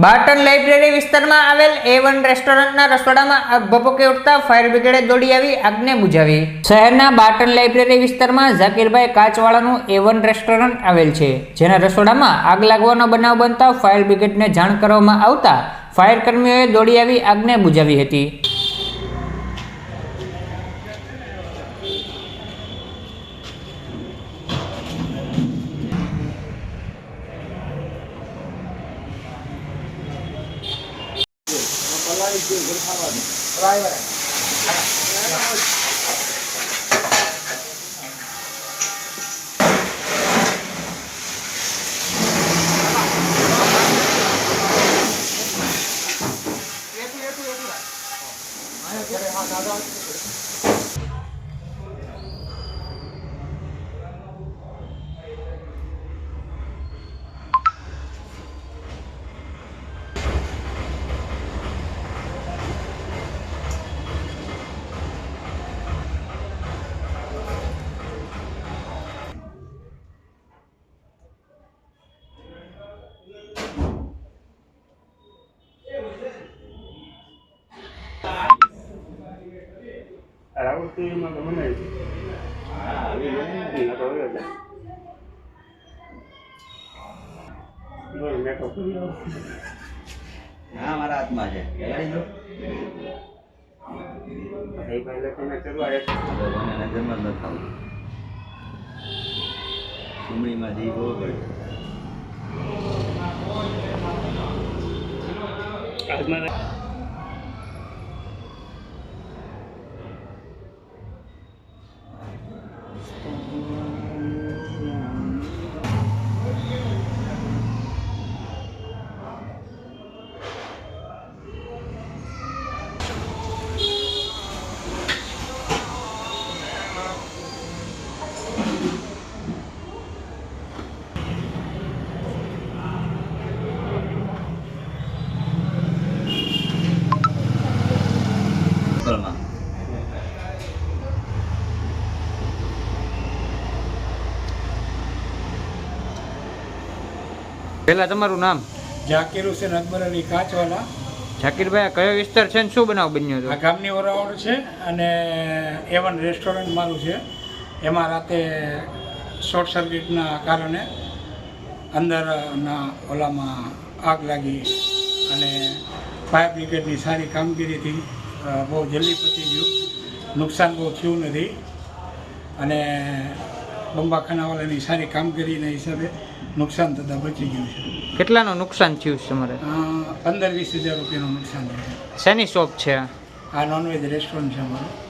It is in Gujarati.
બાટન લાઇબ્રેરી વિસ્તારમાં આવેલ A1 રેસ્ટોરન્ટના રસોડામાં આગ ભભૂકી ઉઠતા ફાયર બ્રિગેડે દોડી આવી આગને બુઝાવી। શહેરના બાટન લાઇબ્રેરી વિસ્તારમાં ઝાકીરભાઈ કાચવાળાનું A1 રેસ્ટોરન્ટ આવેલ છે, જેના રસોડામાં આગ લાગવાનો બનાવ બનતા ફાયર બ્રિગેડને જાણ કરવામાં આવતા ફાયર કર્મીઓએ દોડી આવી આગને બુઝાવી હતી। हमारा आत्मा है सुमड़ी में जी हो गई પહેલા તમારું નામ? ઝાકીર હુસેન અકબર અલી કાચવાલા। ઝાકીરભાઈ, આ કયો વિસ્તાર છે ને શું બનાવ બન્યો હતો? આ ગામની ઓરાવળ છે અને A1 રેસ્ટોરન્ટ મારું છે। એમાં રાતે શોર્ટ સર્કિટના કારણે અંદરના ઓલામાં આગ લાગી અને ફાયર બ્રિગેડની સારી કામગીરીથી બહુ જલ્દી પતી ગયું, નુકસાન બહુ થયું નથી અને બંબાખાનાવાળાની સારી કામગીરીના હિસાબે નુકસાન થતાં બચી ગયું છે। કેટલાનું નુકસાન થયું છે તમારે? 15-20 હજાર રૂપિયાનું નુકસાન છે। શેની શોપ છે? આ નોનવેજ રેસ્ટોરન્ટ છે અમારું।